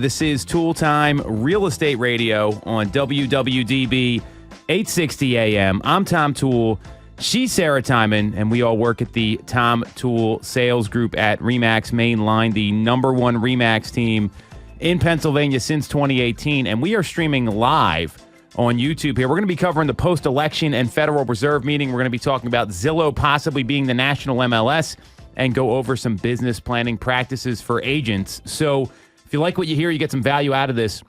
This is Toole Time Real Estate Radio on WWDB 860 AM. I'm Tom Toole. She's Sarah Tymon, and we all work at the Tom Toole Sales Group at RE/MAX Mainline, the number one RE/MAX team in Pennsylvania since 2018. And we are streaming live on YouTube here. We're going to be covering the post-election and Federal Reserve meeting. We're going to be talking about Zillow possibly being the national MLS and go over some business planning practices for agents. So if you like what you hear, you get some value out of this,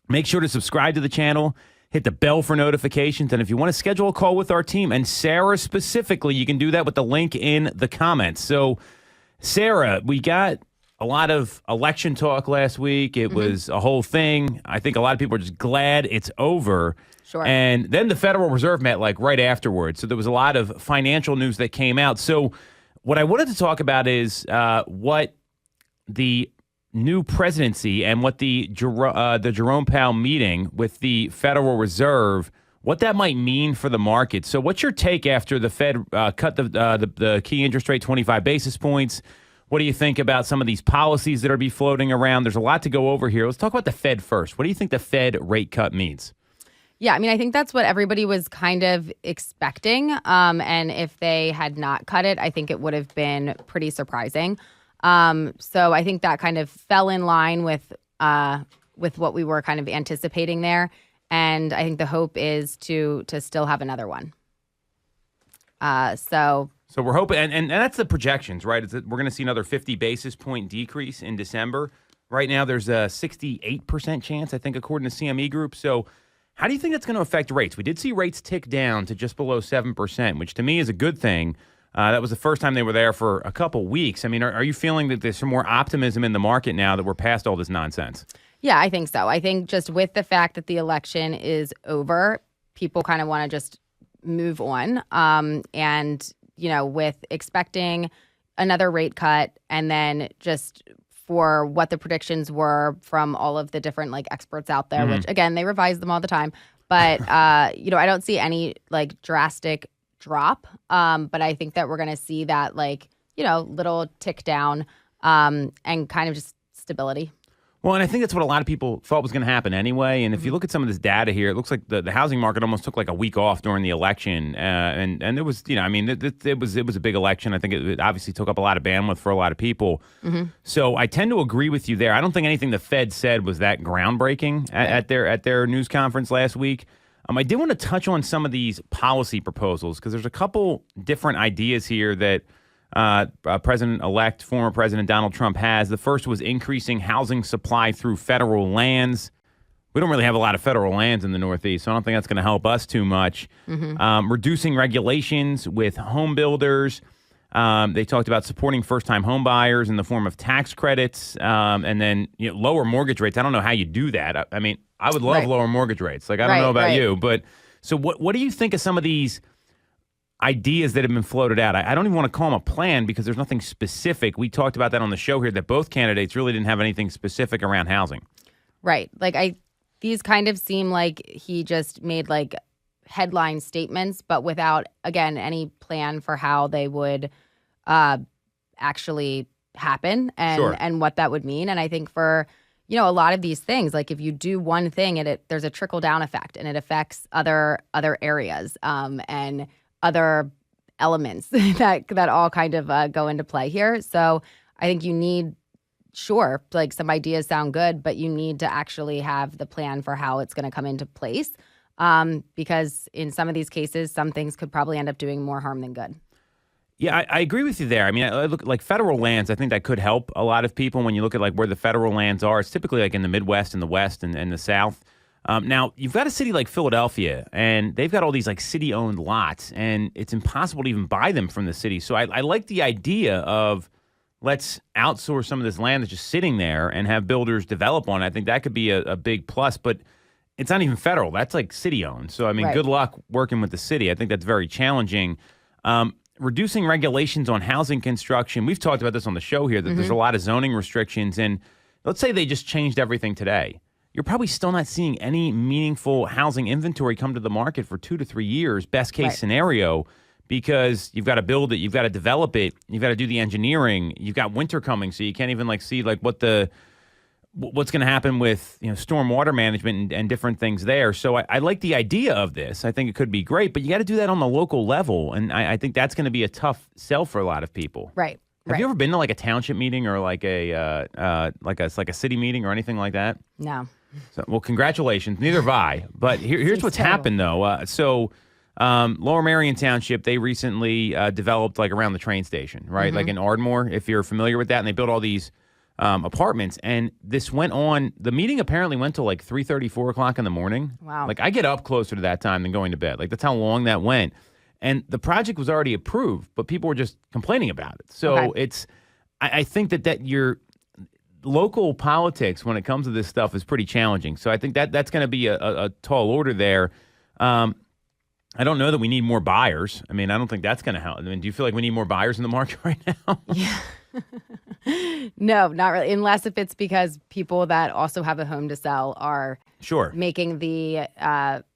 make sure to subscribe to the channel, hit the bell for notifications, and if you want to schedule a call with our team, and Sarah specifically, you can do that with the link in the comments. So, Sarah, we got a lot of election talk last week. It was a whole thing. I think a lot of people are just glad it's over. Sure. And then the Federal Reserve met like right afterwards. So there was a lot of financial news that came out. So what I wanted to talk about is what the new presidency and what the Jerome Powell meeting with the Federal Reserve, what that might mean for the market. So what's your take after the Fed cut the key interest rate 25 basis points? What do you think about some of these policies that are be floating around? There's a lot to go over here. Let's talk about the Fed first. What do you think the Fed rate cut means? Yeah, I mean, I think that's what everybody was kind of expecting. And if they had not cut it, I think it would have been pretty surprising. So I think that kind of fell in line with what we were kind of anticipating there. And I think the hope is to still have another one. So we're hoping, and that's the projections, right? We're going to see another 50 basis point decrease in December. Right now, there's a 68% chance, I think, according to CME Group. So how do you think that's going to affect rates? We did see rates tick down to just below 7%, which to me is a good thing. That was the first time they were there for a couple weeks. I mean, are you feeling that there's some more optimism in the market now that we're past all this nonsense? Yeah, I think so. I think just with the fact that the election is over, people kind of want to just move on. And, you know, with expecting another rate cut and then just for what the predictions were from all of the different like experts out there, which again, they revise them all the time. But, you know, I don't see any like drastic drop. But I think that we're going to see that like, you know, little tick down and kind of just stability. Well, and I think that's what a lot of people thought was going to happen anyway. And if you look at some of this data here, it looks like the housing market almost took like a week off during the election. And it was, you know, I mean, it was a big election. I think it obviously took up a lot of bandwidth for a lot of people. So I tend to agree with you there. I don't think anything the Fed said was that groundbreaking at their news conference last week. I did want to touch on some of these policy proposals because there's a couple different ideas here that President-elect, former President Donald Trump has. The first was increasing housing supply through federal lands. We don't really have a lot of federal lands in the Northeast, so I don't think that's going to help us too much. Reducing regulations with home builders. They talked about supporting first-time home buyers in the form of tax credits, and then lower mortgage rates. I don't know how you do that. I mean, I would love lower mortgage rates. Like, I don't know about you, but so what do you think of some of these ideas that have been floated out? I don't even want to call them a plan because there's nothing specific. We talked about that on the show here, that both candidates really didn't have anything specific around housing. Right. Like these kind of seem like he just made like headline statements, but without, again, any plan for how they would actually happen and what that would mean. And I think for, a lot of these things, like if you do one thing, there's a trickle down effect and it affects other areas and other elements that all kind of go into play here. So I think you need, like some ideas sound good, but you need to actually have the plan for how it's going to come into place. Because in some of these cases, some things could probably end up doing more harm than good. Yeah, I agree with you there. I mean, I look like federal lands. I think that could help a lot of people when you look at like where the federal lands are. It's typically like in the Midwest and the West and the South. Now, you've got a city like Philadelphia, and they've got all these like city-owned lots, and it's impossible to even buy them from the city. So I like the idea of let's outsource some of this land that's just sitting there and have builders develop on it. I think that could be a big plus, but it's not even federal. That's like city-owned. So, I mean, good luck working with the city. I think that's very challenging. Reducing regulations on housing construction. We've talked about this on the show here, that there's a lot of zoning restrictions. And let's say they just changed everything today. You're probably still not seeing any meaningful housing inventory come to the market for 2 to 3 years, best case scenario, because you've got to build it, you've got to develop it, you've got to do the engineering, you've got winter coming, so you can't even like see like what the what's going to happen with stormwater management and different things there. So I like the idea of this. I think it could be great, but you got to do that on the local level, and I think that's going to be a tough sell for a lot of people. Right. Have you ever been to like a township meeting or like a city meeting or anything like that? No. So, well, congratulations. Neither have I. But here's what's happened though. Lower Merion Township, they recently developed like around the train station, right? Like in Ardmore, if you're familiar with that, and they built all these apartments. And this went on. The meeting apparently went till like 3:30, 4 o'clock in the morning. Wow. Like I get up closer to that time than going to bed. Like that's how long that went. And the project was already approved, but people were just complaining about it. So I think that your local politics when it comes to this stuff is pretty challenging. So I think that's going to be a tall order there. I don't know that we need more buyers. I mean, I don't think that's going to help. I mean, do you feel like we need more buyers in the market right now? Yeah. No, not really. Unless if it's because people that also have a home to sell are making the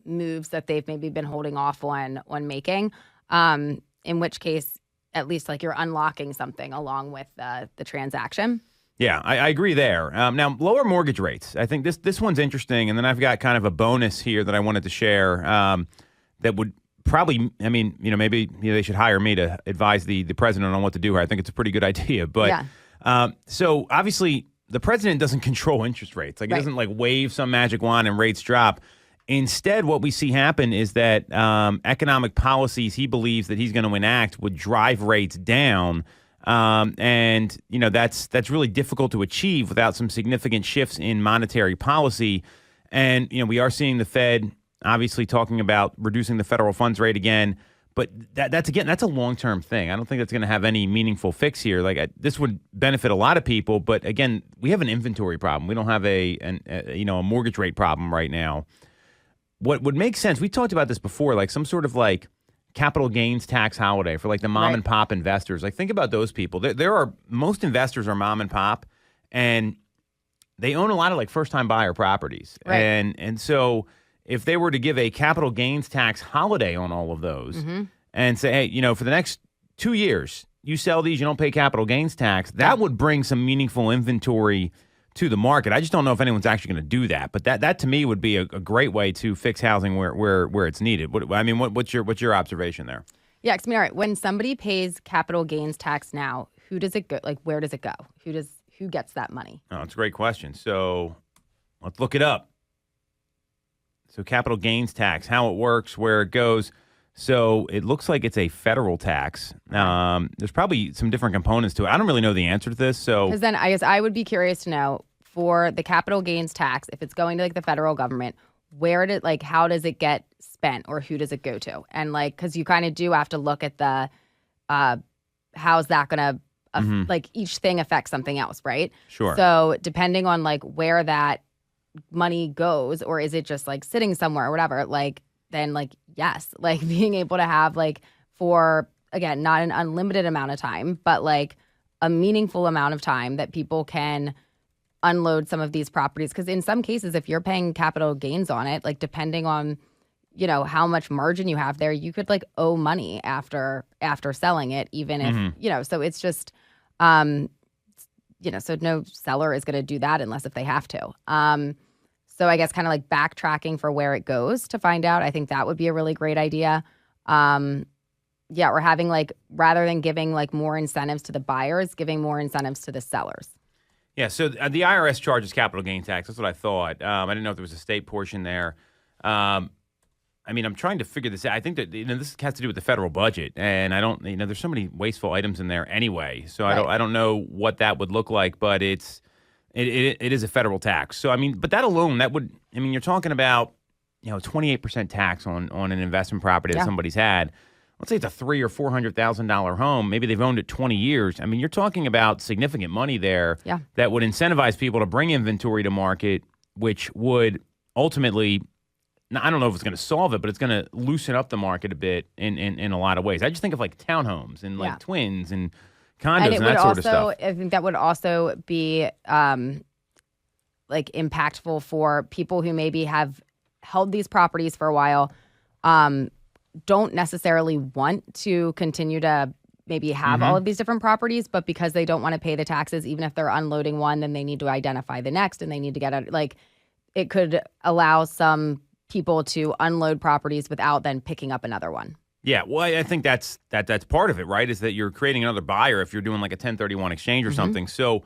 moves that they've maybe been holding off on making. In which case, at least like you're unlocking something along with the transaction. Yeah, I agree there. Now, lower mortgage rates. I think this one's interesting, and then I've got kind of a bonus here that I wanted to share that would probably, I mean, maybe they should hire me to advise the president on what to do here. I think it's a pretty good idea. But so obviously the president doesn't control interest rates. Like he doesn't like wave some magic wand and rates drop. Instead, what we see happen is that economic policies he believes that he's going to enact would drive rates down. And that's really difficult to achieve without some significant shifts in monetary policy. And, we are seeing the Fed obviously talking about reducing the federal funds rate again. But that's a long-term thing. I don't think that's going to have any meaningful fix here. Like this would benefit a lot of people. But again, we have an inventory problem. We don't have a mortgage rate problem right now. What would make sense, we talked about this before, like some sort of like capital gains tax holiday for like the mom and pop investors. Like think about those people. Most investors are mom and pop, and they own a lot of like first-time buyer properties. Right. And so if they were to give a capital gains tax holiday on all of those and say, hey, for the next 2 years, you sell these, you don't pay capital gains tax, that would bring some meaningful inventory to the market. I just don't know if anyone's actually going to do that. But that to me would be a great way to fix housing where it's needed. What's your observation there? Yeah, all right. When somebody pays capital gains tax now, who does it go? Like, where does it go? Who gets that money? Oh, it's a great question. So let's look it up. So capital gains tax, how it works, where it goes. So it looks like it's a federal tax. There's probably some different components to it. I don't really know the answer to this. So because then I guess I would be curious to know for the capital gains tax, if it's going to like the federal government, how does it get spent or who does it go to? And like, because you kind of do have to look at the how's that going to like each thing affects something else, right? Sure. So depending on like where that money goes, or is it just like sitting somewhere or whatever, like then like yes, like being able to have like for again not an unlimited amount of time, but like a meaningful amount of time that people can unload some of these properties. Because in some cases, if you're paying capital gains on it, like depending on how much margin you have there, you could like owe money after selling it, even if so it's just so no seller is going to do that unless if they have to. So I guess kind of like backtracking for where it goes to find out, I think that would be a really great idea. Or having like, rather than giving like more incentives to the buyers, giving more incentives to the sellers. Yeah, so the IRS charges capital gain tax. That's what I thought. I didn't know if there was a state portion there. I'm trying to figure this out. I think that this has to do with the federal budget, and I don't. There's so many wasteful items in there anyway. So I don't know what that would look like, but it is a federal tax. So but that alone, that would. You're talking about 28% tax on an investment property that somebody's had. Let's say it's a $300,000 or $400,000 home. Maybe they've owned it 20 years. You're talking about significant money there that would incentivize people to bring inventory to market, which would ultimately. Now, I don't know if it's going to solve it, but it's going to loosen up the market a bit in a lot of ways. I just think of like townhomes and like twins and condos and that sort of stuff. I think that would also be like impactful for people who maybe have held these properties for a while, don't necessarily want to continue to maybe have all of these different properties, but because they don't want to pay the taxes, even if they're unloading one, then they need to identify the next and they need to get it. Like, it could allow some people to unload properties without then picking up another one. Yeah, well, I think that's part of it, right? Is that you're creating another buyer if you're doing like a 1031 exchange or something. So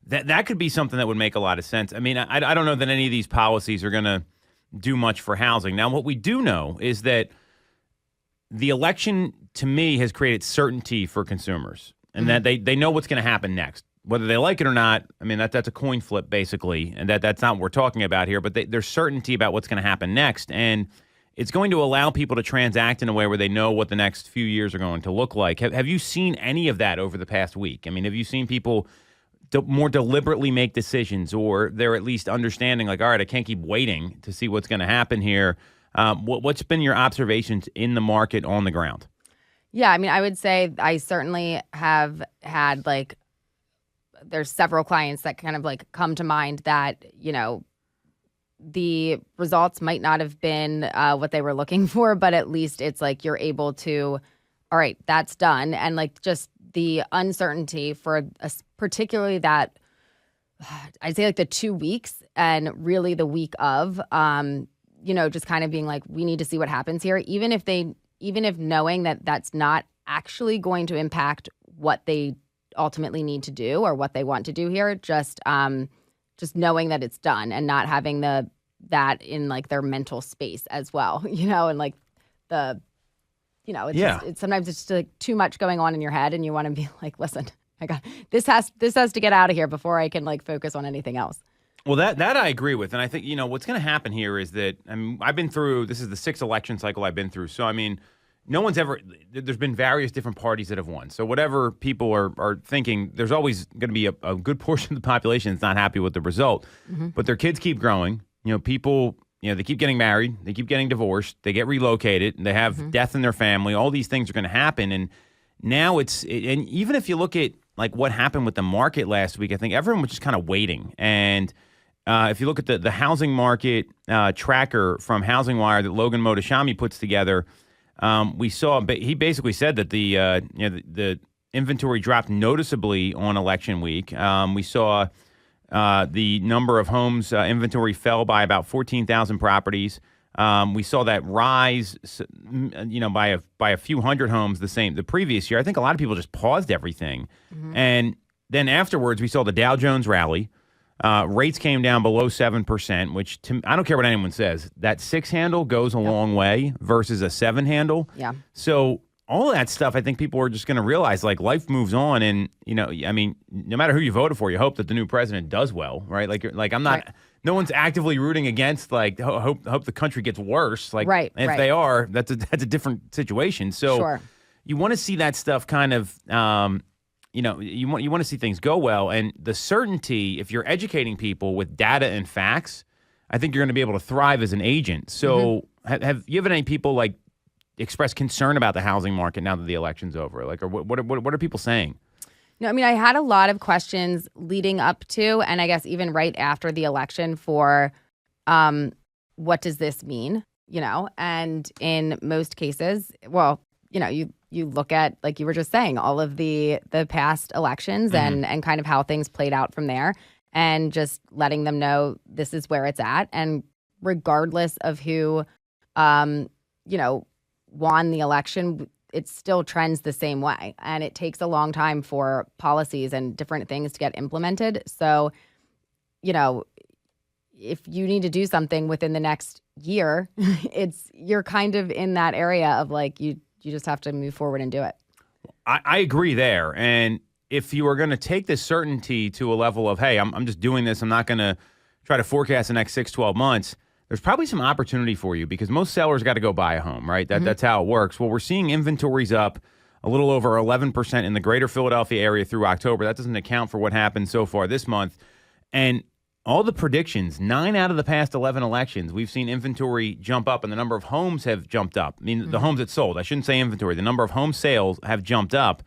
that could be something that would make a lot of sense. I mean, I don't know that any of these policies are going to do much for housing. Now, what we do know is that the election, to me, has created certainty for consumers, and that they know what's going to happen next. Whether they like it or not, I mean, that's a coin flip, basically, and that's not what we're talking about here, but there's certainty about what's going to happen next, and it's going to allow people to transact in a way where they know what the next few years are going to look like. Have you seen any of that over the past week? I mean, have you seen people more deliberately make decisions, or they're at least understanding, like, all right, I can't keep waiting to see what's going to happen here? What's been your observations in the market on the ground? Yeah, I mean, I would say I certainly have had, like, there's several clients that kind of like come to mind that, you know, the results might not have been what they were looking for, but at least it's like you're able to, all right, that's done. And like just the uncertainty for particularly that, I'd say like the 2 weeks and really the week of, you know, just kind of being like, we need to see what happens here. Even if knowing that that's not actually going to impact what they ultimately need to do or what they want to do here, just knowing that it's done and not having that in like their mental space as well, you know, and like it's sometimes it's just like too much going on in your head and you want to be like, listen, I got this has to get out of here before I can like focus on anything else. Well, that I agree with. And I think, you know, what's going to happen here is that, I mean, this is the 6th election cycle I've been through. So, I mean, there's been various different parties that have won. So whatever people are thinking, there's always going to be a good portion of the population that's not happy with the result. But their kids keep growing. You know, people, you know, they keep getting married. They keep getting divorced. They get relocated. They have death in their family. All these things are going to happen. And now and even if you look at like what happened with the market last week, I think everyone was just kind of waiting. And if you look at the housing market tracker from Housing Wire that Logan Mohtashami puts together, we saw he basically said that the inventory dropped noticeably on election week. We saw the number of homes inventory fell by about 14,000 properties. We saw that rise, you know, by a few hundred homes the previous year. I think a lot of people just paused everything, and then afterwards we saw the Dow Jones rally. Rates came down below 7%, which I don't care what anyone says. That 6 handle goes a long way versus a 7 handle. Yeah. So all of that stuff, I think people are just going to realize, like, life moves on, and you know, I mean, no matter who you voted for, you hope that the new president does well, right? Like I'm not. Right. No one's actively rooting against like hope the country gets worse. Like, right. If they are, that's a different situation. So you want to see that stuff kind of. You know, you want to see things go well, and the certainty, if you're educating people with data and facts, I think you're going to be able to thrive as an agent. So have you had any people like express concern about the housing market now that the election's over? Like, or what are people saying? No, I mean, I had a lot of questions leading up to, and I guess even right after the election for, what does this mean? You know, and in most cases, well, you know, you look at, like you were just saying, all of the past elections and kind of how things played out from there, and just letting them know this is where it's at. And regardless of who, you know, won the election, it still trends the same way. And it takes a long time for policies and different things to get implemented. So, you know, if you need to do something within the next year, you're kind of in that area of like, you just have to move forward and do it. I agree there. And if you are going to take this certainty to a level of, hey, I'm just doing this, I'm not going to try to forecast the next 6-12 months, there's probably some opportunity for you because most sellers got to go buy a home, right? That's how it works. Well, we're seeing inventories up a little over 11% in the greater Philadelphia area through October. That doesn't account for what happened so far this month. And all the predictions, 9 out of the past 11 elections, we've seen inventory jump up and the number of homes have jumped up. I mean, the homes that sold, I shouldn't say inventory. The number of home sales have jumped up.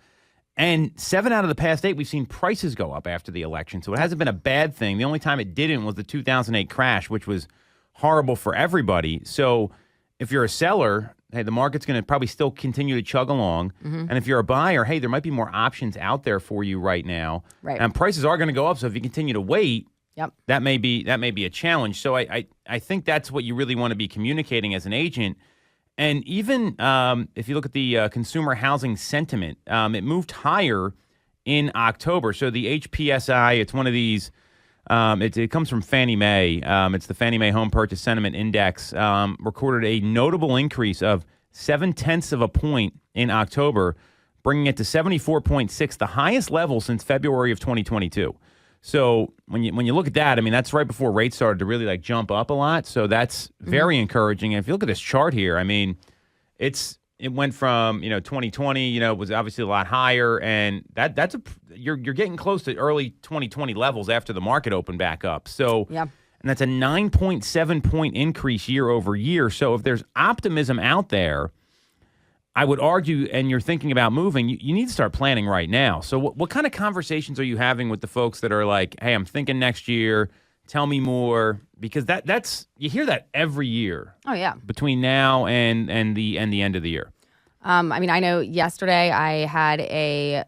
And 7 out of the past 8, we've seen prices go up after the election. So it hasn't been a bad thing. The only time it didn't was the 2008 crash, which was horrible for everybody. So if you're a seller, hey, the market's going to probably still continue to chug along. And if you're a buyer, hey, there might be more options out there for you right now. Right. And prices are going to go up. So if you continue to wait, Yep. that may be a challenge. So I think that's what you really want to be communicating as an agent. And even if you look at the consumer housing sentiment, it moved higher in October. So the HPSI, it's one of these. It comes from Fannie Mae. It's the Fannie Mae Home Purchase Sentiment Index. Recorded a notable increase of 0.7 of a point in October, bringing it to 74.6, the highest level since February of 2022. So when you look at that, I mean, that's right before rates started to really like jump up a lot. So that's very encouraging. And if you look at this chart here, I mean, it went from 2020, it was obviously a lot higher, and you're getting close to early 2020 levels after the market opened back up. So Yeah. and that's a 9.7 point increase year over year. So if there's optimism out there, I would argue, and you're thinking about moving, you need to start planning right now. So what kind of conversations are you having with the folks that are like, hey, I'm thinking next year, tell me more? Because that's you hear that every year. Oh, yeah. Between now and the end of the year. I mean, I know yesterday I had a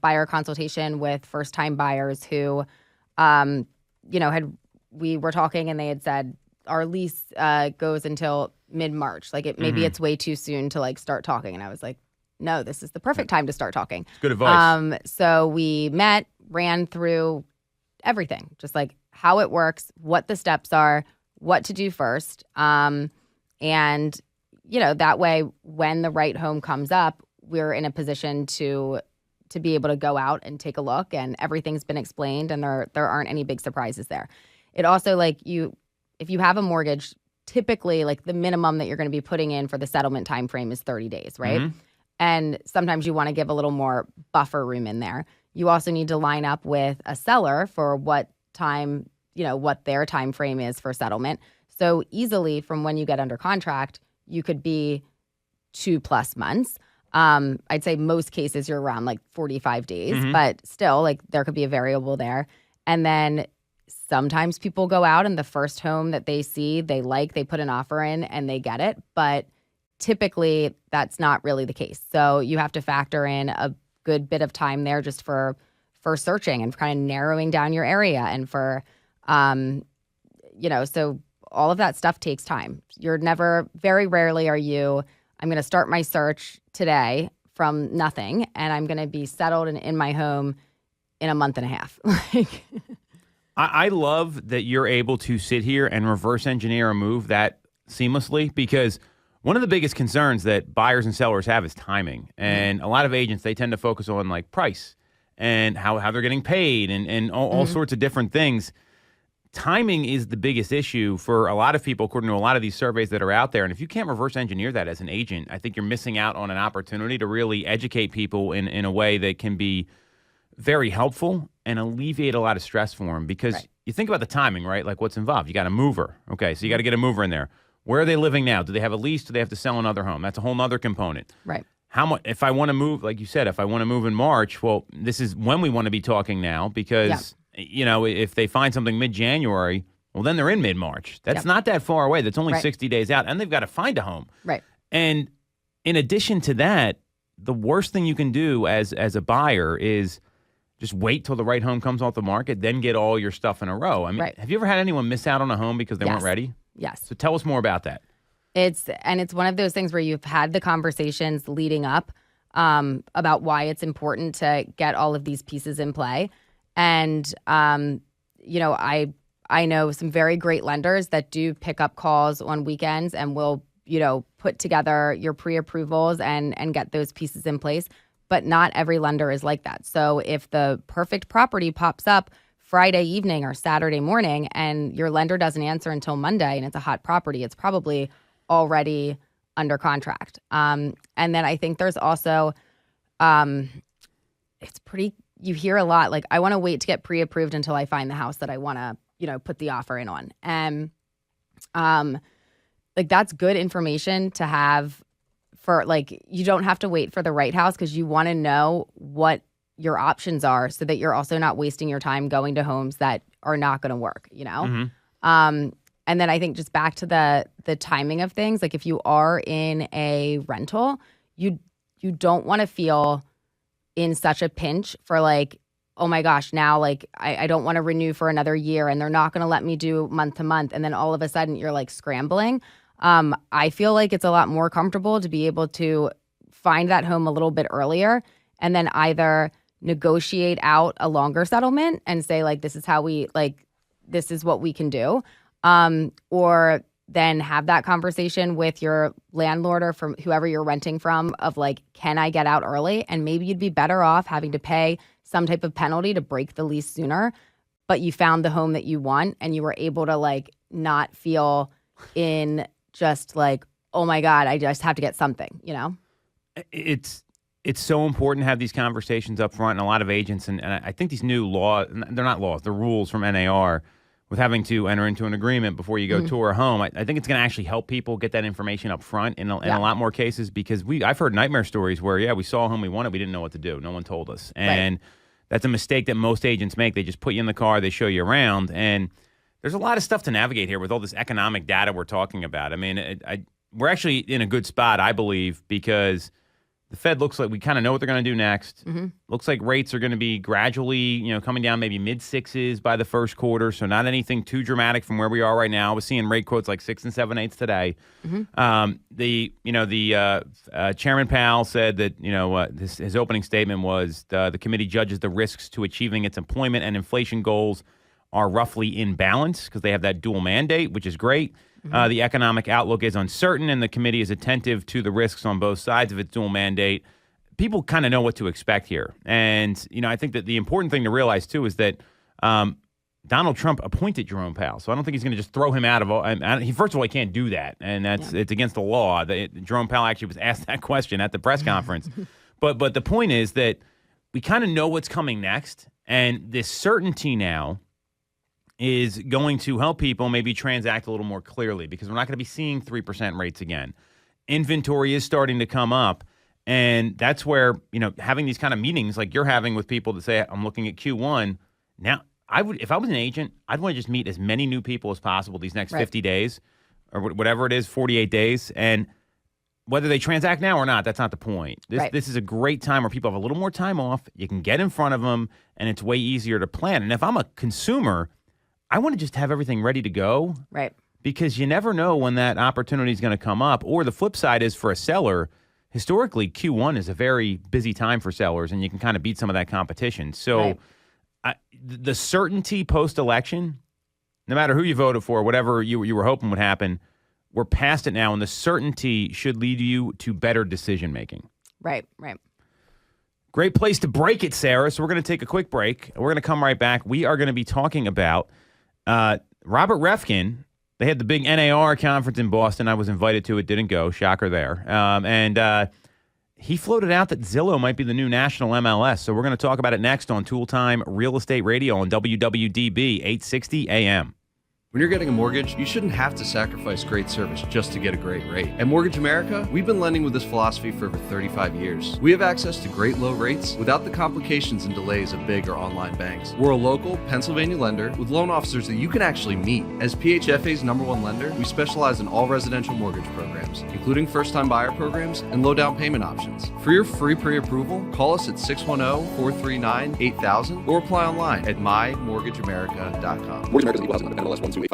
buyer consultation with first-time buyers who, we were talking and they had said our lease goes until mid-March. Like maybe it's way too soon to like start talking. And I was like, no, this is the perfect time to start talking. Good advice. So we met, ran through everything, just like how it works, what the steps are, what to do first. And that way, when the right home comes up, we're in a position to be able to go out and take a look, and everything's been explained, and there aren't any big surprises there. It also, if you have a mortgage, typically, like the minimum that you're going to be putting in for the settlement time frame is 30 days, right? And sometimes you want to give a little more buffer room in there. You also need to line up with a seller for what time, what their time frame is for settlement. So easily from when you get under contract, you could be 2+ months. I'd say most cases you're around like 45 days, but still like there could be a variable there. And then sometimes people go out and the first home that they see, they put an offer in and they get it. But typically that's not really the case. So you have to factor in a good bit of time there just for searching and kind of narrowing down your area and for, so all of that stuff takes time. Very rarely are you, I'm going to start my search today from nothing and I'm going to be settled and in my home in a month and a half. I love that you're able to sit here and reverse engineer a move that seamlessly, because one of the biggest concerns that buyers and sellers have is timing. And a lot of agents, they tend to focus on like price and how they're getting paid and all sorts of different things. Timing is the biggest issue for a lot of people, according to a lot of these surveys that are out there. And if you can't reverse engineer that as an agent, I think you're missing out on an opportunity to really educate people in a way that can be very helpful and alleviate a lot of stress for them. Because you think about the timing, right? Like what's involved. You got a mover. Okay, so you got to get a mover in there. Where are they living now? Do they have a lease? Do they have to sell another home? That's a whole other component. Right. How much? If I want to move, like you said, if I want to move in March, well, this is when we want to be talking now, because if they find something mid-January, well, then they're in mid-March. That's not that far away. That's only 60 days out, and they've got to find a home. Right. And in addition to that, the worst thing you can do as a buyer is just wait till the right home comes off the market, then get all your stuff in a row. I mean, have you ever had anyone miss out on a home because they weren't ready? Yes. So tell us more about that. It's one of those things where you've had the conversations leading up about why it's important to get all of these pieces in play. And, I know some very great lenders that do pick up calls on weekends and will, put together your pre-approvals and get those pieces in place. But not every lender is like that. So if the perfect property pops up Friday evening or Saturday morning and your lender doesn't answer until Monday and it's a hot property, it's probably already under contract. And then I think there's also, you hear a lot, like, I want to wait to get pre-approved until I find the house that I want to, put the offer in on. And that's good information to have for, you don't have to wait for the right house because you want to know what your options are so that you're also not wasting your time going to homes that are not going to work, And then I think just back to the timing of things, like if you are in a rental, you don't want to feel in such a pinch for like, oh my gosh, now like I don't want to renew for another year and they're not going to let me do month to month. And then all of a sudden you're like scrambling. I feel like it's a lot more comfortable to be able to find that home a little bit earlier and then either negotiate out a longer settlement and say like, this is how we like, this is what we can do. Or then have that conversation with your landlord or from whoever you're renting from of like, can I get out early? And maybe you'd be better off having to pay some type of penalty to break the lease sooner, but you found the home that you want and you were able to like not feel in just like, oh my God, I just have to get something, you know? It's so important to have these conversations up front, and a lot of agents, and I think these new laws, they're not laws, they're rules from NAR, with having to enter into an agreement before you go tour a home. I think it's going to actually help people get that information up front in a lot more cases, because I've heard nightmare stories where, we saw a home we wanted, we didn't know what to do. No one told us. And that's a mistake that most agents make. They just put you in the car, they show you around, and there's a lot of stuff to navigate here with all this economic data we're talking about. I mean, we're actually in a good spot, I believe, because the Fed looks like we kind of know what they're going to do next. Looks like rates are going to be gradually, coming down maybe mid-sixes by the first quarter, so not anything too dramatic from where we are right now. I was seeing rate quotes like 6 7/8 today. Chairman Powell said that his opening statement was the committee judges the risks to achieving its employment and inflation goals are roughly in balance because they have that dual mandate, which is great. The economic outlook is uncertain, and the committee is attentive to the risks on both sides of its dual mandate. People kind of know what to expect here. And, I think that the important thing to realize, too, is that Donald Trump appointed Jerome Powell. So I don't think he's going to just throw him out of – first of all, he can't do that, and it's against the law. Jerome Powell actually was asked that question at the press conference. But the point is that we kind of know what's coming next, and this certainty now is going to help people maybe transact a little more clearly, because we're not going to be seeing 3% rates again. Inventory is starting to come up, and that's where, having these kind of meetings like you're having with people that say, I'm looking at Q1. Now, if I was an agent, I'd want to just meet as many new people as possible these next 50 days or whatever it is, 48 days. And whether they transact now or not, that's not the point. This is a great time where people have a little more time off. You can get in front of them, and it's way easier to plan. And if I'm a consumer, I want to just have everything ready to go. Right. Because you never know when that opportunity is going to come up. Or the flip side is, for a seller, historically, Q1 is a very busy time for sellers, and you can kind of beat some of that competition. So the certainty post-election, no matter who you voted for, whatever you were hoping would happen, we're past it now, and the certainty should lead you to better decision-making. Right. Great place to break it, Sarah. So we're going to take a quick break. We're going to come right back. We are going to be talking about Robert Refkin. They had the big NAR conference in Boston. I was invited to it, didn't go. Shocker there. And he floated out that Zillow might be the new national MLS. So we're going to talk about it next on Toole Time Real Estate Radio on WWDB 860 AM. When you're getting a mortgage, you shouldn't have to sacrifice great service just to get a great rate. At Mortgage America, we've been lending with this philosophy for over 35 years. We have access to great low rates without the complications and delays of big or online banks. We're a local Pennsylvania lender with loan officers that you can actually meet. As PHFA's #1 lender, we specialize in all residential mortgage programs, including first-time buyer programs and low down payment options. For your free pre-approval, call us at 610-439-8000 or apply online at mymortgageamerica.com. Mortgage America is an equal housing lender, MLS 128.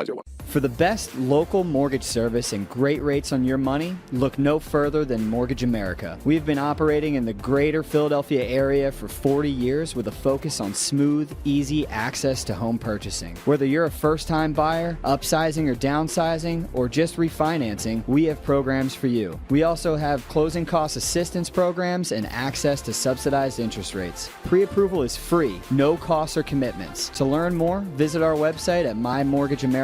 For the best local mortgage service and great rates on your money, look no further than Mortgage America. We've been operating in the greater Philadelphia area for 40 years with a focus on smooth, easy access to home purchasing. Whether you're a first-time buyer, upsizing or downsizing, or just refinancing, we have programs for you. We also have closing cost assistance programs and access to subsidized interest rates. Pre-approval is free, no costs or commitments. To learn more, visit our website at mymortgageamerica.com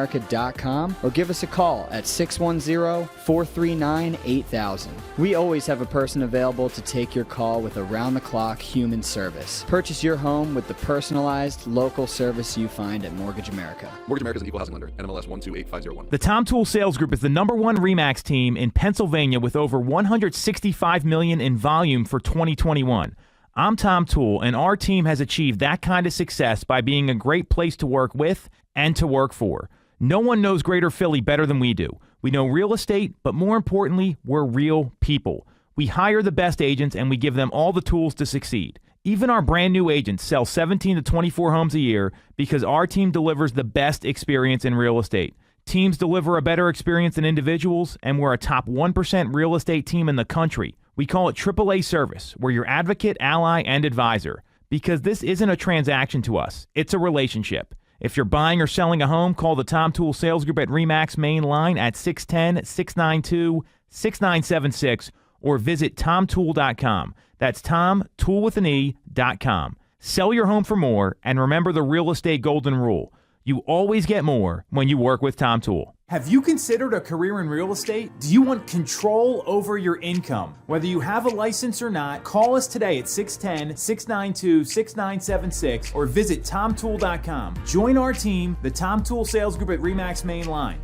or give us a call at 610-439-8000. We always have a person available to take your call with around-the-clock human service. Purchase your home with the personalized local service you find at Mortgage America. Mortgage America is an equal housing lender, NMLS 128501. The Tom Toole Sales Group is the #1 RE/MAX team in Pennsylvania with over $165 million in volume for 2021. I'm Tom Toole, and our team has achieved that kind of success by being a great place to work with and to work for. No one knows Greater Philly better than we do. We know real estate, but more importantly, we're real people. We hire the best agents and we give them all the tools to succeed. Even our brand new agents sell 17 to 24 homes a year because our team delivers the best experience in real estate. Teams deliver a better experience than individuals, and we're a top 1% real estate team in the country. We call it AAA service. We're your advocate, ally, and advisor. Because this isn't a transaction to us. It's a relationship. If you're buying or selling a home, call the Tom Toole Sales Group at RE/MAX main line at 610-692-6976 or visit tomtoole.com. That's tomtoole.com. Sell your home for more, and remember the real estate golden rule. You always get more when you work with Tom Toole. Have you considered a career in real estate? Do you want control over your income? Whether you have a license or not, call us today at 610-692-6976 or visit tomtoole.com. Join our team, the Tom Toole Sales Group at RE/MAX main line.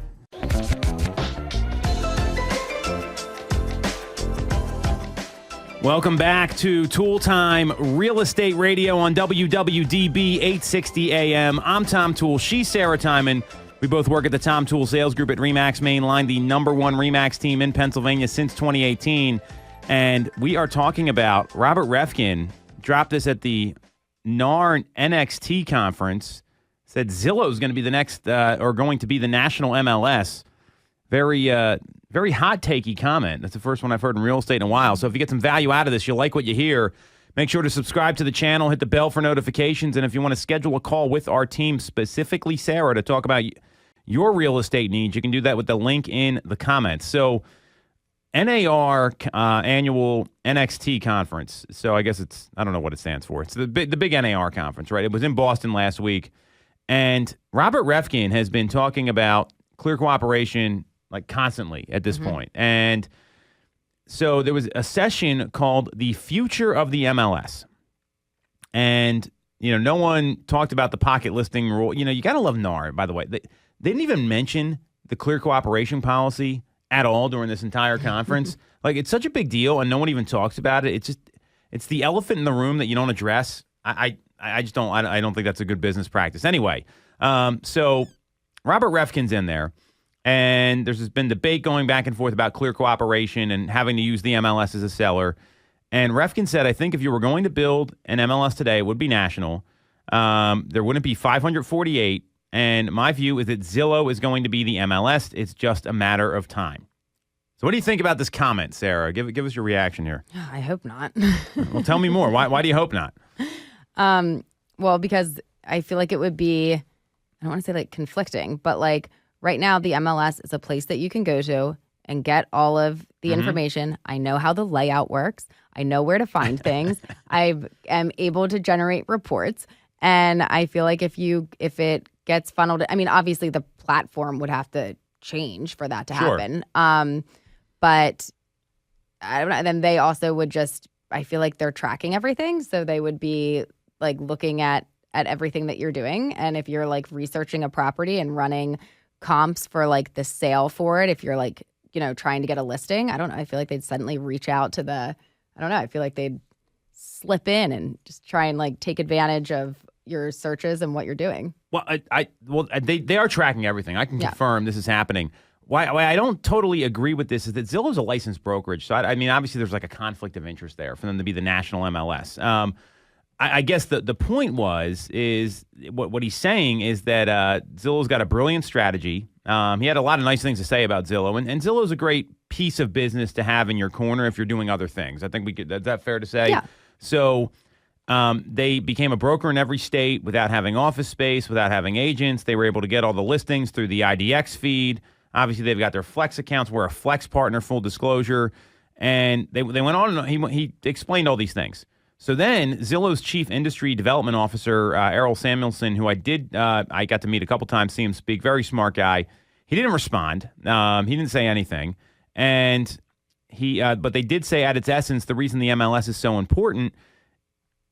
Welcome back to Tool Time Real Estate Radio on WWDB 860 AM. I'm Tom Toole. She's Sarah Tymon. We both work at the Tom Toole Sales Group at RE/MAX main line, the number one RE/MAX team in Pennsylvania since 2018. And we are talking about Robert Refkin dropped this at the NAR NXT conference, said Zillow is going to be the next or going to be the national MLS. Very hot takey comment. That's the first one I've heard in real estate in a while. So if you get some value out of this, you like what you hear, make sure to subscribe to the channel, hit the bell for notifications, and if you want to schedule a call with our team, specifically Sarah, to talk about your real estate needs, you can do that with the link in the comments. So NAR annual NXT conference. So I guess I don't know what it stands for. It's the big NAR conference, right? It was in Boston last week. And Robert Refkin has been talking about clear cooperation like constantly at this point. And so there was a session called The Future of the MLS. And, no one talked about the pocket listing rule. You got to love NAR, by the way. They didn't even mention the clear cooperation policy at all during this entire conference. Like, it's such a big deal, and no one even talks about it. It's the elephant in the room that you don't address. I don't think that's a good business practice. Anyway, so Robert Refkin's in there. And there's been debate going back and forth about clear cooperation and having to use the MLS as a seller. And Refkin said, I think if you were going to build an MLS today, it would be national. There wouldn't be 548. And my view is that Zillow is going to be the MLS. It's just a matter of time. So what do you think about this comment, Sarah? Give us your reaction here. I hope not. Well, tell me more. Why do you hope not? Well, because I feel like it would be, I don't want to say like conflicting, but like, right now, the MLS is a place that you can go to and get all of the information. I know how the layout works. I know where to find things. I am able to generate reports. And I feel like if it gets funneled, I mean, obviously the platform would have to change for that to happen. But I don't know. And then they also would I feel like they're tracking everything. So they would be like looking at everything that you're doing. And if you're like researching a property and running comps for like the sale for it, if you're like, trying to get a listing, I don't know. I feel like they'd suddenly reach out to I don't know. I feel like they'd slip in and just try and like take advantage of your searches and what you're doing. Well, they are tracking everything. I can confirm this is happening. Why I don't totally agree with this is that Zillow's a licensed brokerage. So I mean, obviously there's like a conflict of interest there for them to be the national MLS. I guess the point is what he's saying is that Zillow's got a brilliant strategy. He had a lot of nice things to say about Zillow, and Zillow's a great piece of business to have in your corner if you're doing other things. I think is that fair to say? Yeah. So they became a broker in every state without having office space, without having agents. They were able to get all the listings through the IDX feed. Obviously, they've got their Flex accounts. We're a Flex partner, full disclosure. And they went on and he explained all these things. So then Zillow's chief industry development officer, Errol Samuelson, who I got to meet a couple times, see him speak, very smart guy. He didn't respond. He didn't say anything. And but they did say at its essence, the reason the MLS is so important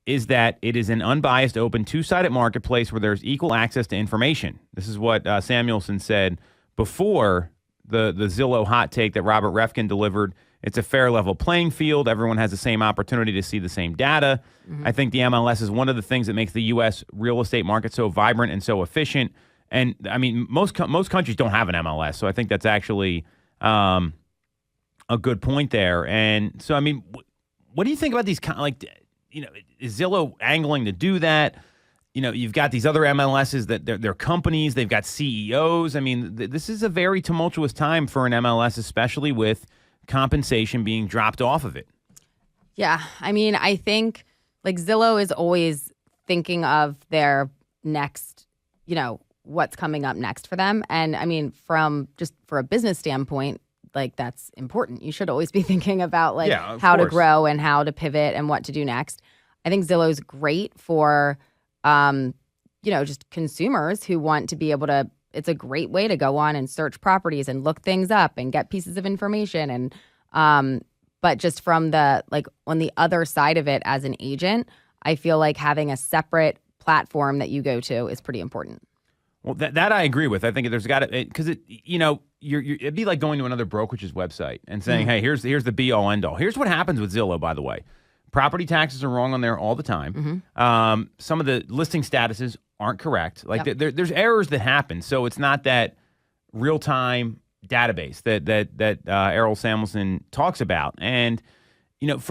is that it is an unbiased, open, two-sided marketplace where there's equal access to information. This is what Samuelson said before the Zillow hot take that Robert Refkin delivered. It's a fair level playing field. Everyone has the same opportunity to see the same data. I think the MLS is one of the things that makes the U.S. real estate market so vibrant and so efficient. And I mean, most countries don't have an MLS, so I think that's actually a good point there. And so, I mean, what do you think about these is Zillow angling to do that? You've got these other MLSs that they're companies, they've got CEOs. I mean, this is a very tumultuous time for an MLS, especially with compensation being dropped off of it. Yeah, I mean, I think like Zillow is always thinking of their next, what's coming up next for them. And I mean, from just for a business standpoint, like that's important. You should always be thinking about how to grow and how to pivot and what to do next. I think Zillow's great for just consumers who want to be able to. It's a great way to go on and search properties and look things up and get pieces of information. And but just from the on the other side of it as an agent, I feel like having a separate platform that you go to is pretty important. Well, that I agree with. I think there's got to, because it'd be like going to another brokerage's website and saying, hey, here's the be all end all. Here's what happens with Zillow, by the way. Property taxes are wrong on there all the time. Some of the listing statuses aren't correct. There's errors that happen. So it's not that real time database that Errol Samuelson talks about. And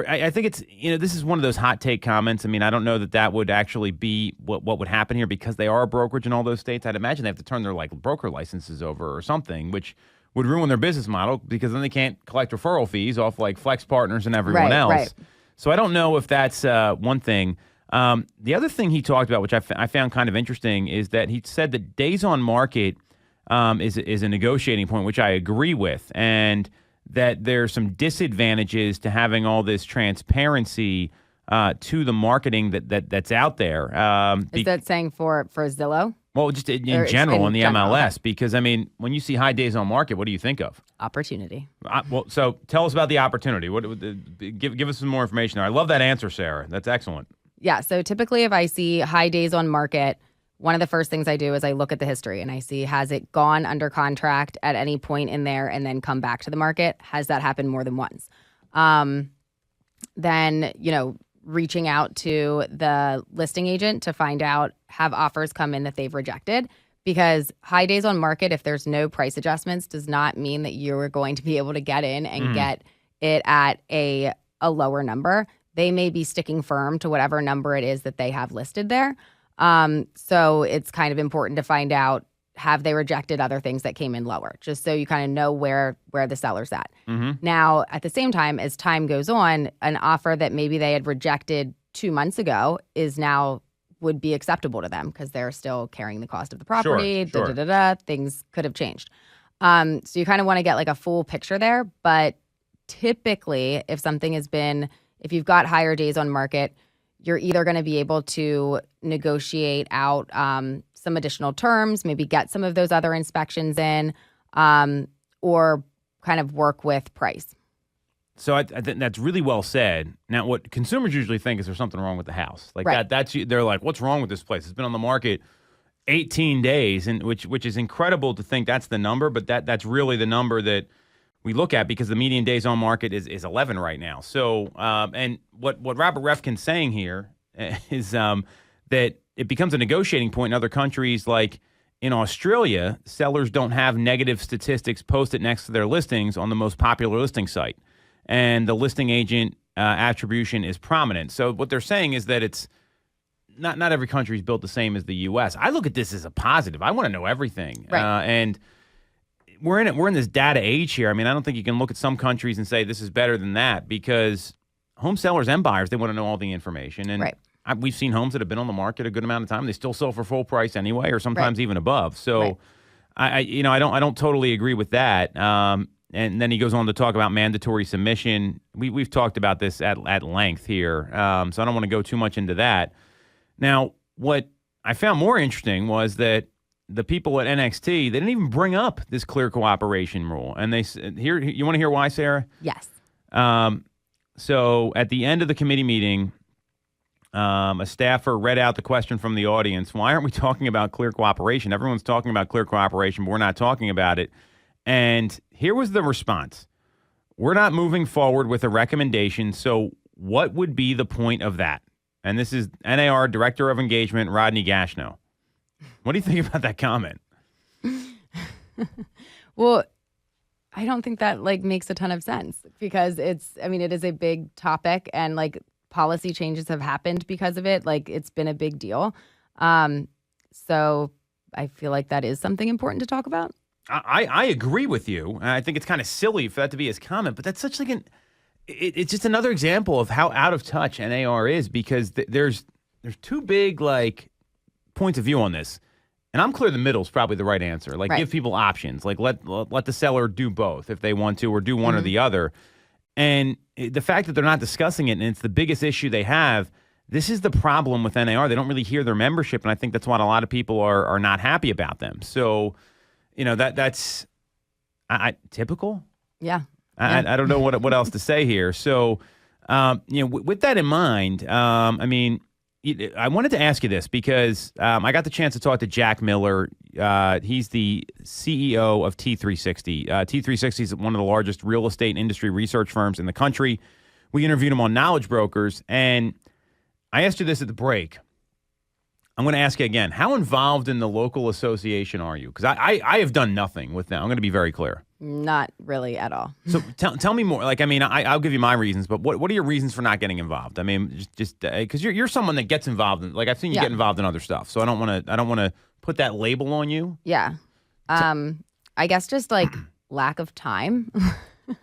I think it's this is one of those hot take comments. I mean, I don't know that would actually be what would happen here because they are a brokerage in all those states. I'd imagine they have to turn their broker licenses over or something, which would ruin their business model because then they can't collect referral fees off Flex Partners and everyone else. Right. So I don't know if that's one thing. The other thing he talked about, which I found kind of interesting, is that he said that days on market is a negotiating point, which I agree with, and that there's some disadvantages to having all this transparency to the marketing that's out there. Is that saying for Zillow? Well, just in general in the MLS, okay. Because, I mean, when you see high days on market, what do you think of? Opportunity. So tell us about the opportunity. Give us some more information there. I love that answer, Sarah. That's excellent. Yeah, so typically if I see high days on market, one of the first things I do is I look at the history and I see, has it gone under contract at any point in there and then come back to the market? Has that happened more than once? Then, reaching out to the listing agent to find out, have offers come in that they've rejected, because high days on market, if there's no price adjustments, does not mean that you're going to be able to get in and get it at a lower number. They may be sticking firm to whatever number it is that they have listed there. So it's kind of important to find out, have they rejected other things that came in lower, just so you kind of know where the seller's at. Now, at the same time, as time goes on, an offer that maybe they had rejected 2 months ago would be acceptable to them because they're still carrying the cost of the property. Sure. Things could have changed. So you kind of want to get a full picture there. But typically, if you've got higher days on market, you're either going to be able to negotiate out some additional terms, maybe get some of those other inspections in, or kind of work with price. So I think that's really well said. Now, what consumers usually think is there's something wrong with the house. They're like, what's wrong with this place? It's been on the market 18 days, and which is incredible to think that's the number, but that's really the number that we look at because the median days on market is 11 right now. So, and what Robert Refkin's saying here is that it becomes a negotiating point in other countries. Like in Australia, sellers don't have negative statistics posted next to their listings on the most popular listing site, and the listing agent attribution is prominent. So what they're saying is that it's not every country is built the same as the U.S. I look at this as a positive. I want to know everything, right. And we're in this data age here. I mean, I don't think you can look at some countries and say this is better than that, because home sellers and buyers, they want to know all the information. And right. We've seen homes that have been on the market a good amount of time. They still sell for full price anyway, or sometimes even above. So I don't totally agree with that. And then he goes on to talk about mandatory submission. We've talked about this at length here. So I don't want to go too much into that. Now, what I found more interesting was that the people at NXT, they didn't even bring up this clear cooperation rule. And they said, here, you want to hear why, Sarah? Yes. So at the end of the committee meeting, a staffer read out the question from the audience. Why aren't we talking about clear cooperation? Everyone's talking about clear cooperation, but we're not talking about it. And here was the response. We're not moving forward with a recommendation, so what would be the point of that? And this is NAR Director of Engagement, Rodney Gashno. What do you think about that comment? Well, I don't think that like makes a ton of sense because it is a big topic and like policy changes have happened because of it. Like it's been a big deal. So I feel like that is something important to talk about. I agree with you. I think it's kind of silly for that to be his comment, but that's such like it's just another example of how out of touch NAR is because there's two big like points of view on this. And I'm clear the middle is probably the right answer. Like, give people options. Like, let the seller do both if they want to, or do one or the other. And the fact that they're not discussing it, and it's the biggest issue they have, this is the problem with NAR. They don't really hear their membership, and I think that's why a lot of people are not happy about them. So, that's typical. Yeah. I don't know what else to say here. So, with that in mind, I wanted to ask you this because I got the chance to talk to Jack Miller. He's the CEO of T360. T360 is one of the largest real estate industry research firms in the country. We interviewed him on Knowledge Brokers, and I asked you this at the break. I'm going to ask you again. How involved in the local association are you? Because I have done nothing with them. I'm going to be very clear. Not really at all. So tell me more. Like, I'll give you my reasons, but what are your reasons for not getting involved? I mean, just because you're someone that gets involved in, like, I've seen you get involved in other stuff. So I don't want to put that label on you. Yeah. I guess just like lack of time.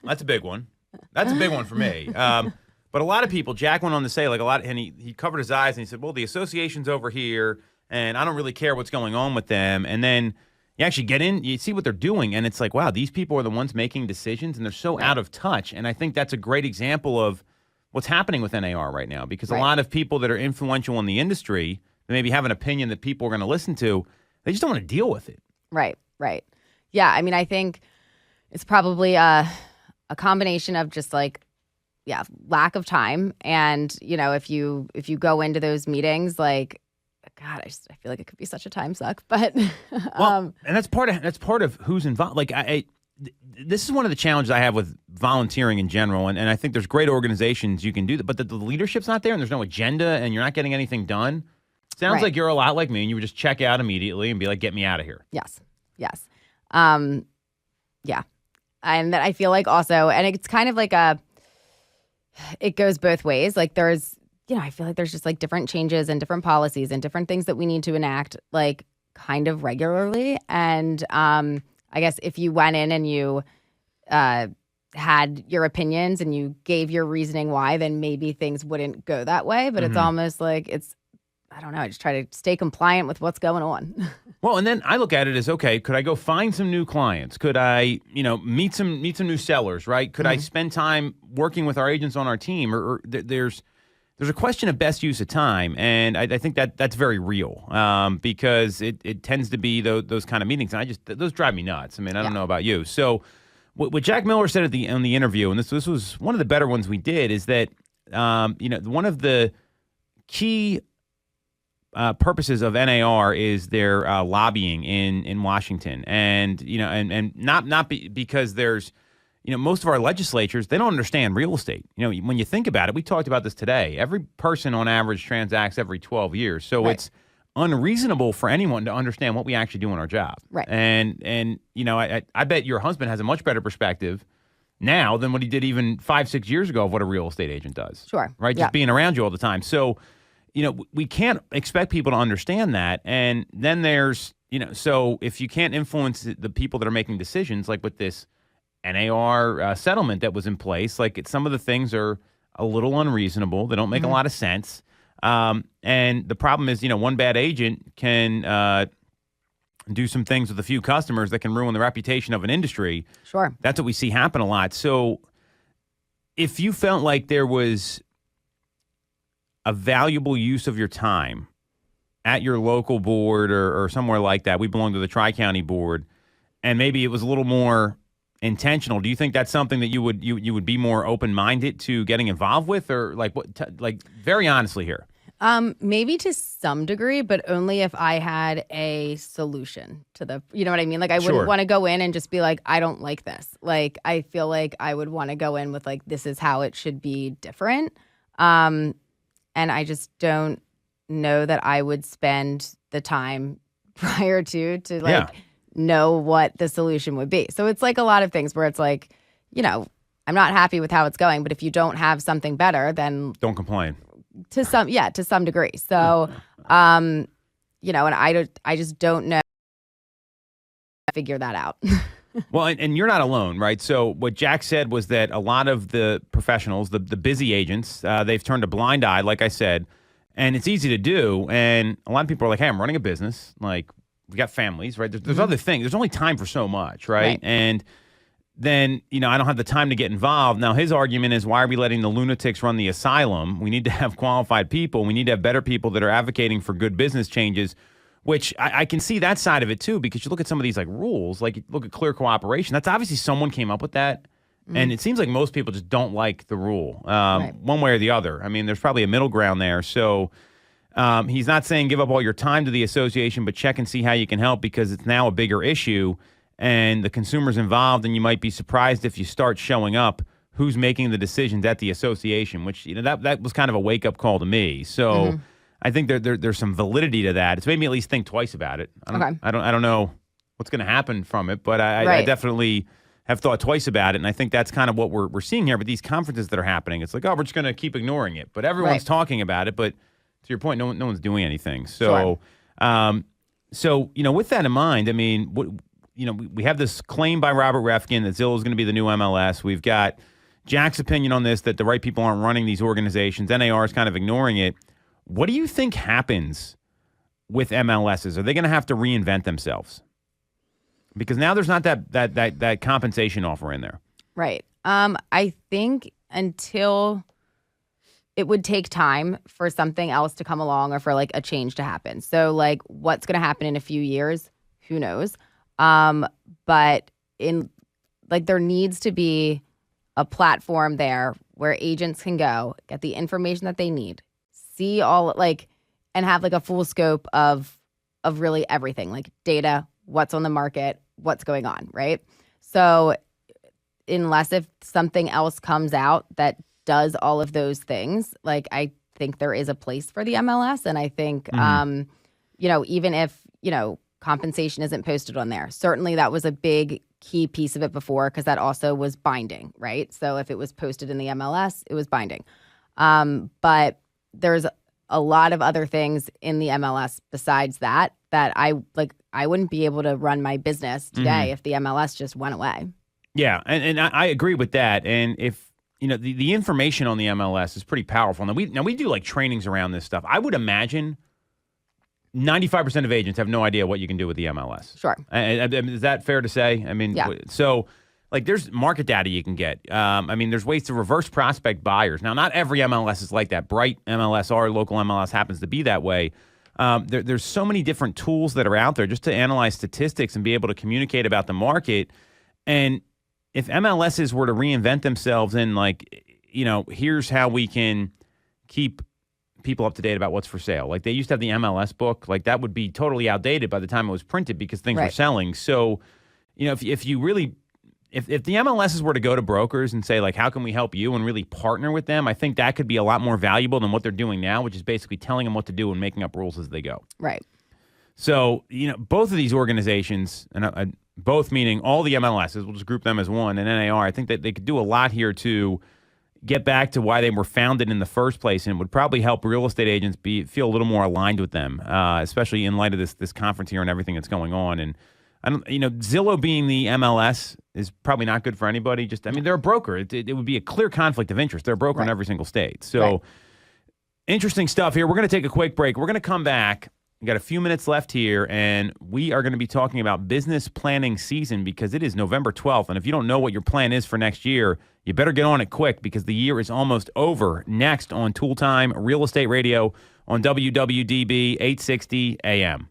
That's a big one. That's a big one for me. But a lot of people, Jack went on to say, and he covered his eyes and he said, well, the association's over here and I don't really care what's going on with them. And then you actually get in, you see what they're doing, and it's like, wow, these people are the ones making decisions, and they're so out of touch. And I think that's a great example of what's happening with NAR right now, because a lot of people that are influential in the industry, that maybe have an opinion that people are going to listen to, they just don't want to deal with it. Right. Yeah, I think it's probably a combination of just like, lack of time. And, if you go into those meetings, like, God, I feel like it could be such a time suck, but and that's part of who's involved. Like this is one of the challenges I have with volunteering in general, and I think there's great organizations you can do that, but the leadership's not there, and there's no agenda, and you're not getting anything done. Sounds like you're a lot like me, and you would just check out immediately and be like, "Get me out of here." Yes, and that I feel like also, and it's kind of like it goes both ways. Like there's. I feel like there's just like different changes and different policies and different things that we need to enact like kind of regularly. And I guess if you went in and you had your opinions and you gave your reasoning why, then maybe things wouldn't go that way. But it's almost like I don't know. I just try to stay compliant with what's going on. Well, and then I look at it as, okay, could I go find some new clients? Could I, meet some new sellers, right? Could I spend time working with our agents on our team? Or there's a question of best use of time, and I think that's very real because it tends to be those kind of meetings, and those drive me nuts. I don't know about you. So what Jack Miller said on the interview, and this was one of the better ones we did, is that one of the key purposes of NAR is their lobbying in Washington, and not because there's. Most of our legislatures, they don't understand real estate. When you think about it, we talked about this today. Every person on average transacts every 12 years. So it's unreasonable for anyone to understand what we actually do in our job. Right. And I bet your husband has a much better perspective now than what he did even 5-6 years ago of what a real estate agent does. Sure. Right? Just being around you all the time. So, we can't expect people to understand that. And then there's, so if you can't influence the people that are making decisions, like with this NAR settlement that was in place, like some of the things are a little unreasonable. They don't make a lot of sense. And the problem is, one bad agent can do some things with a few customers that can ruin the reputation of an industry. Sure. That's what we see happen a lot. So if you felt like there was a valuable use of your time at your local board or somewhere like that, we belong to the Tri-County board, and maybe it was a little more intentional, do you think that's something that you would be more open-minded to getting involved with, or like what? Very honestly here. Maybe to some degree, but only if I had a solution to the. You know what I mean? Like I wouldn't want to go in and just be like, I don't like this. Like I feel like I would want to go in with like, this is how it should be different. And I just don't know that I would spend the time prior to like. know what the solution would be. So it's like a lot of things where it's like, I'm not happy with how it's going, but if you don't have something better, then Don't complain. to some degree. So, and I just don't know how to figure that out. Well, and you're not alone, right? So what Jack said was that a lot of the professionals, the busy agents, they've turned a blind eye, like I said, and it's easy to do. And a lot of people are like, hey, I'm running a business. Like, we got families, right? There's other things. There's only time for so much, right? And then, I don't have the time to get involved. Now, his argument is, why are we letting the lunatics run the asylum? We need to have qualified people. We need to have better people that are advocating for good business changes, which I can see that side of it too, because you look at some of these like rules, like you look at clear cooperation. That's obviously someone came up with that. And it seems like most people just don't like the rule one way or the other. I mean, there's probably a middle ground there. So he's not saying give up all your time to the association, but check and see how you can help, because it's now a bigger issue and the consumer's involved. And you might be surprised if you start showing up who's making the decisions at the association, which, that was kind of a wake up call to me. So I think there's some validity to that. It's made me at least think twice about it. I don't know what's going to happen from it, but I definitely have thought twice about it. And I think that's kind of what we're seeing here with these conferences that are happening. It's like, we're just going to keep ignoring it, but everyone's talking about it. But to your point, no one's doing anything. So, with that in mind, I mean, we have this claim by Robert Refkin that Zillow is going to be the new MLS. We've got Jack's opinion on this, that the right people aren't running these organizations. NAR is kind of ignoring it. What do you think happens with MLSs? Are they going to have to reinvent themselves? Because now there's not that compensation offer in there. Right. I think until it would take time for something else to come along or for like a change to happen. So like what's going to happen in a few years, who knows? But in like there needs to be a platform there where agents can go, get the information that they need, see all like, and have like a full scope of really everything, like data, what's on the market, what's going on, right? So unless if something else comes out that does all of those things, like I think there is a place for the MLS. And I think, even if, compensation isn't posted on there, certainly that was a big key piece of it before, because that also was binding, right? So if it was posted in the MLS, it was binding. But there's a lot of other things in the MLS besides that I wouldn't be able to run my business today if the MLS just went away. Yeah, and I agree with that. And if the information on the MLS is pretty powerful. Now we do like trainings around this stuff. I would imagine 95% of agents have no idea what you can do with the MLS. Sure. Is that fair to say? I mean, so like there's market data you can get. There's ways to reverse prospect buyers. Now, not every MLS is like that. Bright MLS, our local MLS happens to be that way. There's so many different tools that are out there just to analyze statistics and be able to communicate about the market. And if MLSs were to reinvent themselves and here's how we can keep people up to date about what's for sale. Like they used to have the MLS book, like that would be totally outdated by the time it was printed because things were selling. So, if the MLSs were to go to brokers and say like, how can we help you and really partner with them, I think that could be a lot more valuable than what they're doing now, which is basically telling them what to do and making up rules as they go. Right. So, both of these organizations, and both meaning all the MLSs, we'll just group them as one, and NAR, I think that they could do a lot here to get back to why they were founded in the first place, and it would probably help real estate agents feel a little more aligned with them, especially in light of this conference here and everything that's going on. And Zillow being the MLS is probably not good for anybody. They're a broker. It would be a clear conflict of interest. They're a broker in every single state. So interesting stuff here. We're going to take a quick break. We're going to come back. We got a few minutes left here, and we are going to be talking about business planning season because it is November 12th. And if you don't know what your plan is for next year, you better get on it quick because the year is almost over. Next on Toole Time Real Estate Radio on WWDB AM.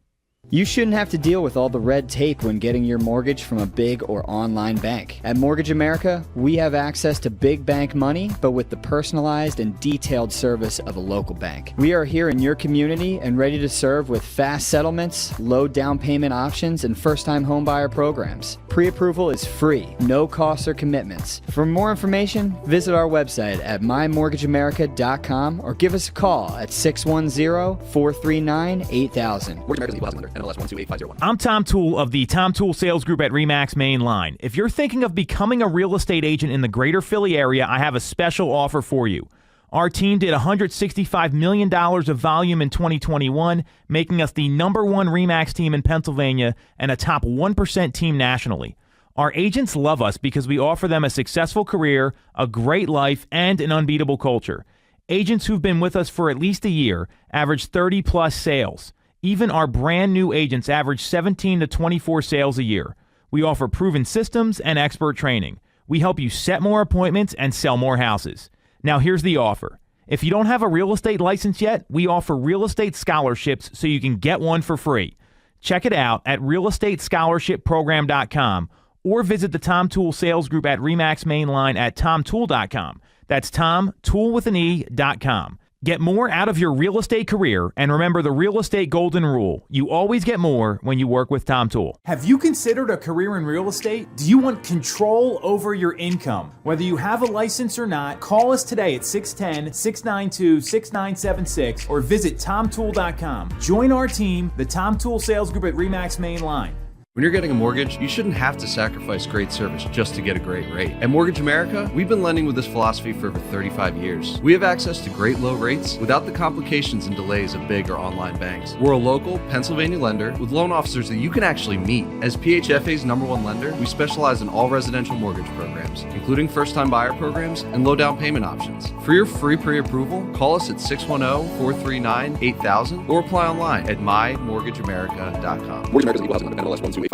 You shouldn't have to deal with all the red tape when getting your mortgage from a big or online bank. At Mortgage America, we have access to big bank money, but with the personalized and detailed service of a local bank. We are here in your community and ready to serve with fast settlements, low down payment options, and first-time homebuyer programs. Pre-approval is free, no costs or commitments. For more information, visit our website at mymortgageamerica.com or give us a call at 610-439-8000. Mortgage America is an equal housing lender. NMLS 128501. I'm Tom Toole of the Tom Toole Sales Group at RE/MAX Main Line. If you're thinking of becoming a real estate agent in the greater Philly area, I have a special offer for you. Our team did $165 million of volume in 2021, making us the #1 RE/MAX team in Pennsylvania and a top 1% team nationally. Our agents love us because we offer them a successful career, a great life, and an unbeatable culture. Agents who've been with us for at least a year average 30-plus sales. Even our brand new agents average 17 to 24 sales a year. We offer proven systems and expert training. We help you set more appointments and sell more houses. Now here's the offer. If you don't have a real estate license yet, we offer real estate scholarships so you can get one for free. Check it out at realestatescholarshipprogram.com or visit the Tom Toole Sales Group at RE/MAX Mainline at tomtoole.com. That's tomtoole.com. Get more out of your real estate career, and remember the real estate golden rule. You always get more when you work with Tom Toole. Have you considered a career in real estate? Do you want control over your income? Whether you have a license or not, call us today at 610-692-6976 or visit tomtoole.com. Join our team, the Tom Toole Sales Group at RE/MAX Main Line. When you're getting a mortgage, you shouldn't have to sacrifice great service just to get a great rate. At Mortgage America, we've been lending with this philosophy for over 35 years. We have access to great low rates without the complications and delays of big or online banks. We're a local Pennsylvania lender with loan officers that you can actually meet. As PHFA's #1 lender, we specialize in all residential mortgage programs, including first-time buyer programs and low down payment options. For your free pre-approval, call us at 610-439-8000 or apply online at mymortgageamerica.com. Mortgage America's equal housing lender, NMLS 128501.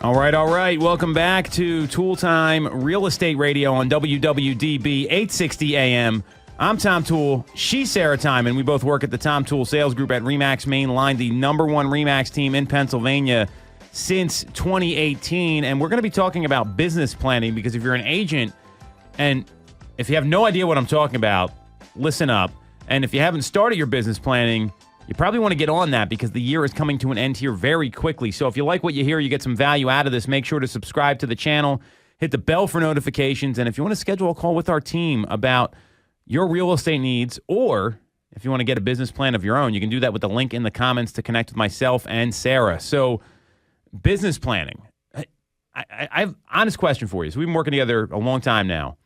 All right. Welcome back to Toole Time Real Estate Radio on WWDB 860 AM. I'm Tom Toole. She's Sarah Tymon. We both work at the Tom Toole Sales Group at RE/MAX Main Line, the #1 RE/MAX team in Pennsylvania since 2018. And we're going to be talking about business planning because if you're an agent and if you have no idea what I'm talking about, listen up. And if you haven't started your business planning, you probably want to get on that because the year is coming to an end here very quickly. So if you like what you hear, you get some value out of this, make sure to subscribe to the channel, hit the bell for notifications, and if you want to schedule a call with our team about your real estate needs, or if you want to get a business plan of your own, you can do that with the link in the comments to connect with myself and Sarah. So business planning. I have an honest question for you. So we've been working together a long time now.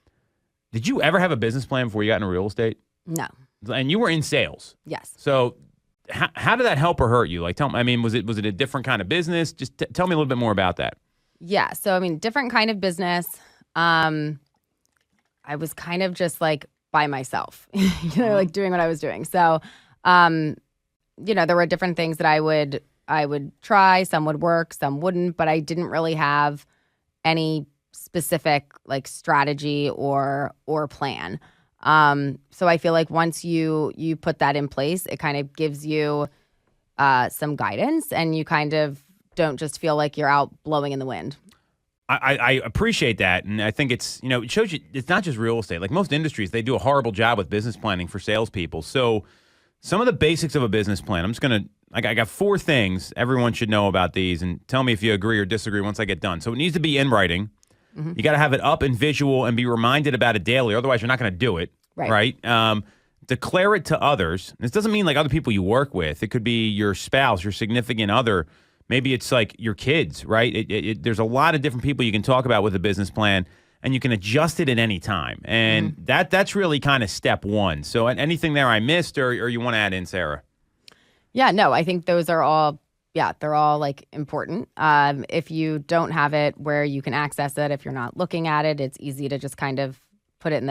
Did you ever have a business plan before you got into real estate? No. And you were in sales. Yes. So how did that help or hurt you? Like, tell me. I mean, was it a different kind of business? Just tell me a little bit more about that. Yeah. So, I mean, different kind of business. I was kind of just like by myself, like doing what I was doing. So, there were different things that I would try. Some would work, some wouldn't, but I didn't really have any specific like strategy or plan. So I feel like once you put that in place, it kind of gives you some guidance and you kind of don't just feel like you're out blowing in the wind. I appreciate that. And I think it shows you it's not just real estate. Like most industries, they do a horrible job with business planning for salespeople. So some of the basics of a business plan, I got 4 things everyone should know about these and tell me if you agree or disagree once I get done. So it needs to be in writing. Mm-hmm. You got to have it up and visual and be reminded about it daily. Otherwise, you're not going to do it. Right. Declare it to others. This doesn't mean like other people you work with. It could be your spouse, your significant other. Maybe it's like your kids, right? There's a lot of different people you can talk about with a business plan, and you can adjust it at any time. And that's really kind of step 1. So anything there I missed or you want to add in, Sarah? Yeah, no, I think those are all they're all like important. If you don't have it where you can access it, if you're not looking at it, it's easy to just kind of put it in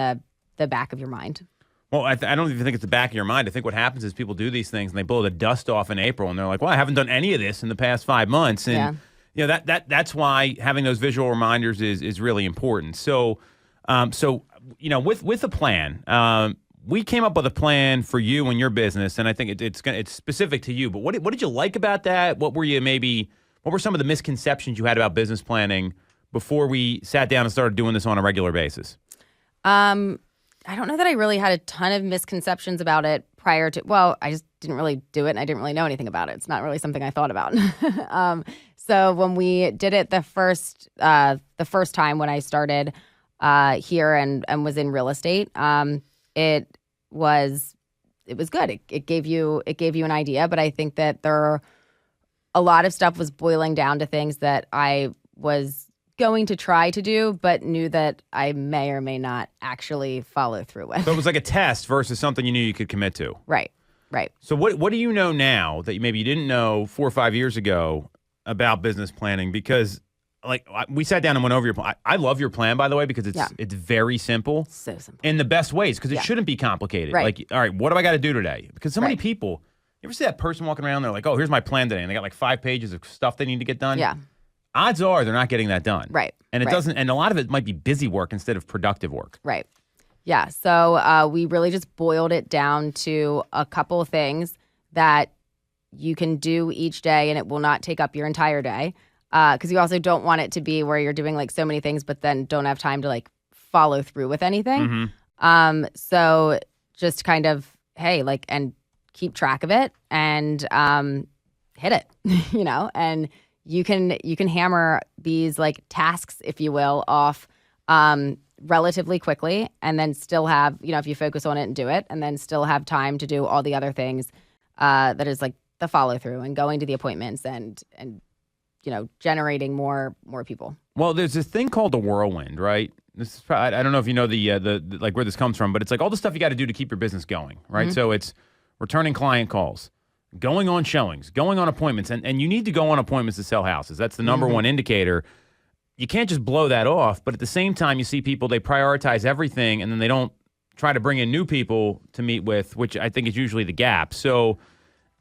the back of your mind. Well, I don't even think it's the back of your mind. I think what happens is people do these things and they blow the dust off in April and they're like, well, I haven't done any of this in the past 5 months. And that's why having those visual reminders is really important. So with a plan, we came up with a plan for you and your business, and I think it's specific to you. But what did you like about that? What were some of the misconceptions you had about business planning before we sat down and started doing this on a regular basis? I don't know that I really had a ton of misconceptions about it prior to, I just didn't really do it and I didn't really know anything about it. It's not really something I thought about. So when we did it the first time when I started here and was in real estate, it was was good. It gave you an idea, but I think that a lot of stuff was boiling down to things that I was going to try to do, but knew that I may or may not actually follow through with. So it was like a test versus something you knew you could commit to. Right. So what do you know now that maybe you didn't know 4 or 5 years ago about business planning? Because like we sat down and went over your plan. I love your plan, by the way, because it's very simple. So simple. In the best ways, because it shouldn't be complicated. Right. Like, all right, what do I got to do today? Because so many people, you ever see that person walking around, they're like, oh, here's my plan today, and they got like 5 pages of stuff they need to get done? Yeah. Odds are they're not getting that done. Right. And it doesn't, and a lot of it might be busy work instead of productive work. Right. Yeah. So we really just boiled it down to a couple of things that you can do each day, and it will not take up your entire day. Because you also don't want it to be where you're doing like so many things, but then don't have time to like follow through with anything. Mm-hmm. So just kind of, hey, like, and keep track of it and hit it, and you can hammer these like tasks, if you will, off relatively quickly, and then still have, if you focus on it and do it, and then still have time to do all the other things that is like the follow through and going to the appointments and generating more people. Well, there's this thing called the whirlwind, right? This is probably, I don't know if you know the like where this comes from, but it's like all the stuff you got to do to keep your business going, right? Mm-hmm. So it's returning client calls, going on showings, going on appointments, and you need to go on appointments to sell houses. That's the number one indicator. You can't just blow that off, but at the same time, you see people, they prioritize everything, and then they don't try to bring in new people to meet with, which I think is usually the gap. So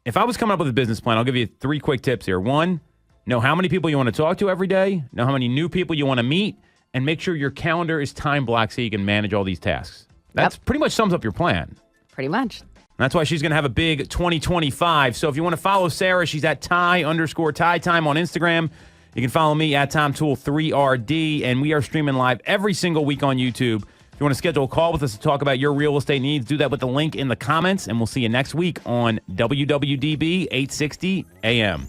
if I was coming up with a business plan, I'll give you 3 quick tips here. 1, know how many people you want to talk to every day, know how many new people you want to meet, and make sure your calendar is time blocked so you can manage all these tasks. That's pretty much sums up your plan. Pretty much. That's why she's going to have a big 2025. So if you want to follow Sarah, she's at Ty_Ty_Time on Instagram. You can follow me at Tom Toole 3RD, and we are streaming live every single week on YouTube. If you want to schedule a call with us to talk about your real estate needs, do that with the link in the comments, and we'll see you next week on WWDB 860 AM.